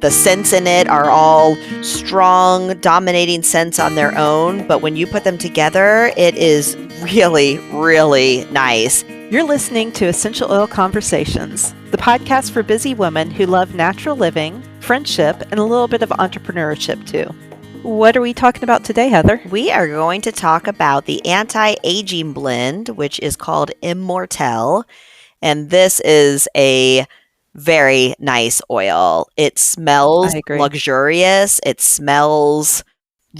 The scents in it are all strong, dominating scents on their own, but when you put them together, it is really, really nice. You're listening to Essential Oil Conversations, the podcast for busy women who love natural living, friendship, and a little bit of entrepreneurship too. What are we talking about today, Heather? We are going to talk about the anti-aging blend, which is called Immortelle, and this is a very nice oil. It smells luxurious. It smells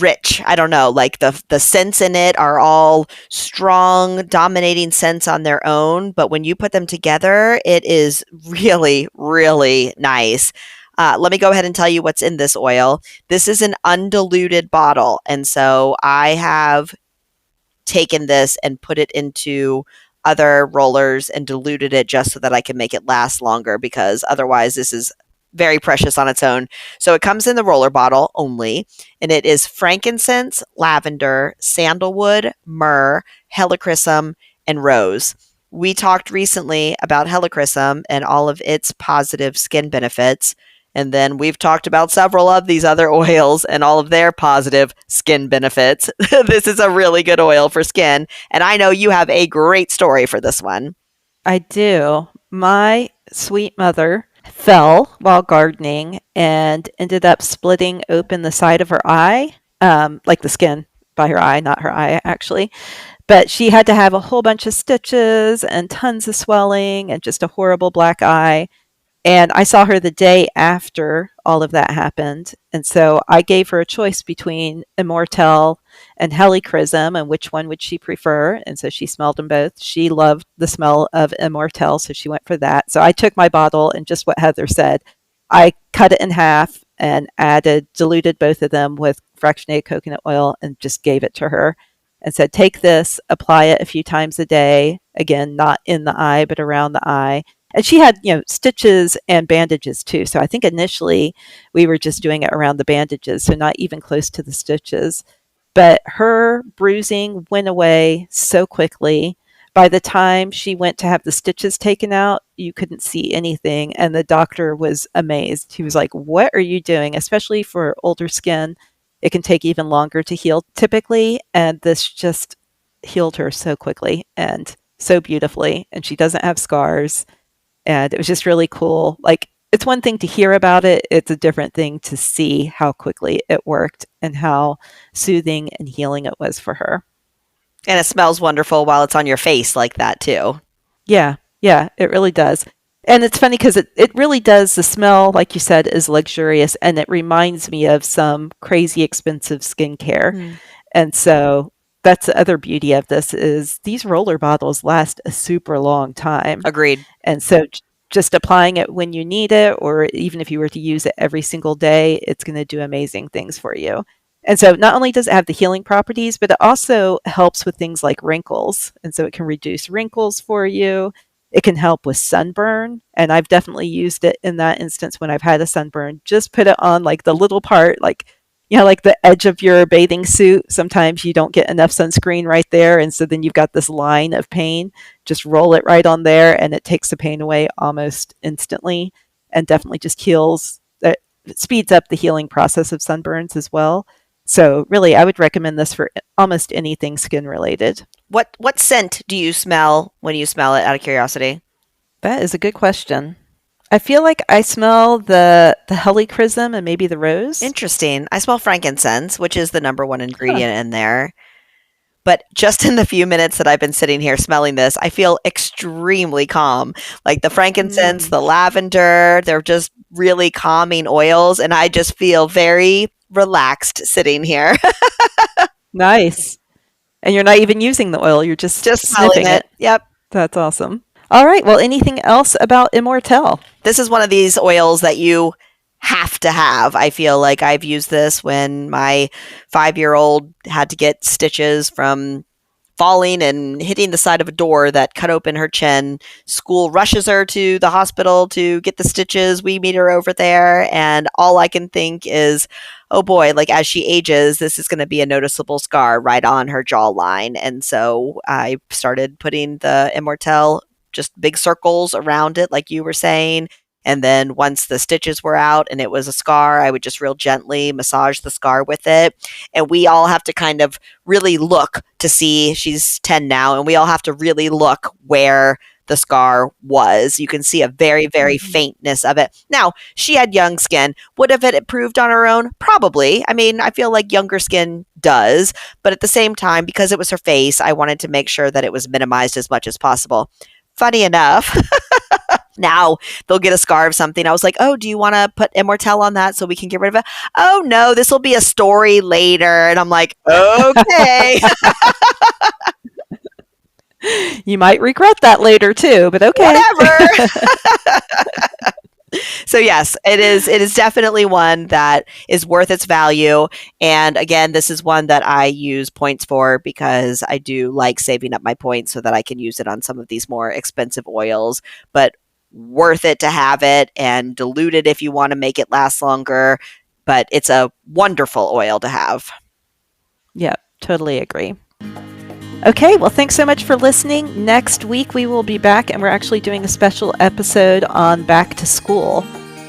rich. I don't know, like the scents in it are all strong, dominating scents on their own, but when you put them together, it is really, really nice. Let me go ahead and tell you what's in this oil. This is an undiluted bottle, and so I have taken this and put it into other rollers and diluted it just so that I can make it last longer, because otherwise this is very precious on its own. So it comes in the roller bottle only, and it is frankincense, lavender, sandalwood, myrrh, helichrysum, and rose. We talked recently about helichrysum and all of its positive skin benefits. And then we've talked about several of these other oils and all of their positive skin benefits. This is a really good oil for skin. And I know you have a great story for this one. I do. My sweet mother fell while gardening and ended up splitting open the side of her eye, like the skin by her eye, not her eye actually. But she had to have a whole bunch of stitches and tons of swelling and just a horrible black eye. And I saw her the day after all of that happened. And so I gave her a choice between Immortelle and helichrysum and which one would she prefer. And so she smelled them both. She loved the smell of Immortelle, so she went for that. So I took my bottle and just what Heather said, I cut it in half and diluted both of them with fractionated coconut oil and just gave it to her and said, take this, apply it a few times a day. Again, not in the eye, but around the eye. And she had, stitches and bandages too. So I think initially we were just doing it around the bandages, so not even close to the stitches. But her bruising went away so quickly. By the time she went to have the stitches taken out, you couldn't see anything. And the doctor was amazed. He was like, what are you doing? Especially for older skin, it can take even longer to heal typically. And this just healed her so quickly and so beautifully. And she doesn't have scars. And it was just really cool. Like, it's one thing to hear about it. It's a different thing to see how quickly it worked and how soothing and healing it was for her. And it smells wonderful while it's on your face like that too. Yeah, it really does. And it's funny because it really does. The smell, like you said, is luxurious. And it reminds me of some crazy expensive skincare. Mm. And so that's the other beauty of this is these roller bottles last a super long time. Agreed. And so just applying it when you need it, or even if you were to use it every single day, it's going to do amazing things for you. And so not only does it have the healing properties, but it also helps with things like wrinkles. And so it can reduce wrinkles for you. It can help with sunburn. And I've definitely used it in that instance when I've had a sunburn. Just put it on like the little part, like the edge of your bathing suit. Sometimes you don't get enough sunscreen right there. And so then you've got this line of pain. Just roll it right on there and it takes the pain away almost instantly and definitely just heals. It speeds up the healing process of sunburns as well. So really, I would recommend this for almost anything skin related. What scent do you smell when you smell it, out of curiosity? That is a good question. I feel like I smell the helichrysum and maybe the rose. Interesting. I smell frankincense, which is the number one ingredient in there. But just in the few minutes that I've been sitting here smelling this, I feel extremely calm. Like the frankincense, the lavender, they're just really calming oils. And I just feel very relaxed sitting here. Nice. And you're not even using the oil. You're just smelling it. Yep. That's awesome. All right. Well, anything else about Immortelle? This is one of these oils that you have to have. I feel like I've used this when my 5-year-old had to get stitches from falling and hitting the side of a door that cut open her chin. School rushes her to the hospital to get the stitches. We meet her over there, and all I can think is, oh boy, like as she ages, this is going to be a noticeable scar right on her jawline. And so I started putting the Immortelle, just big circles around it, like you were saying. And then once the stitches were out and it was a scar, I would just real gently massage the scar with it. And we all have to kind of really look to see, she's 10 now, and we all have to really look where the scar was. You can see a very, very faintness of it. Now, she had young skin. Would have it improved on her own? Probably. I mean, I feel like younger skin does. But at the same time, because it was her face, I wanted to make sure that it was minimized as much as possible. Funny enough, now they'll get a scar of something. I was like, oh, do you want to put Immortelle on that so we can get rid of it? Oh, no, this will be a story later. And I'm like, okay. You might regret that later too, but okay. Whatever. So yes, it is definitely one that is worth its value. And again, this is one that I use points for because I do like saving up my points so that I can use it on some of these more expensive oils, but worth it to have it, and dilute it if you want to make it last longer. But it's a wonderful oil to have. Yep, totally agree. Okay, well, thanks so much for listening. Next week, we will be back, and we're actually doing a special episode on back to school.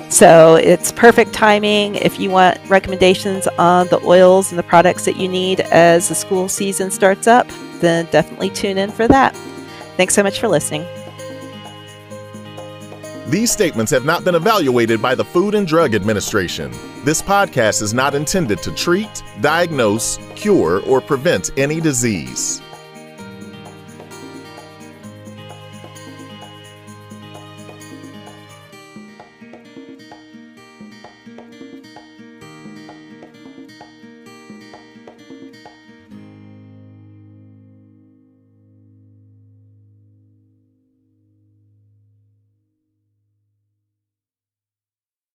So it's perfect timing if you want recommendations on the oils and the products that you need as the school season starts up, then definitely tune in for that. Thanks so much for listening. These statements have not been evaluated by the Food and Drug Administration. This podcast is not intended to treat, diagnose, cure, or prevent any disease.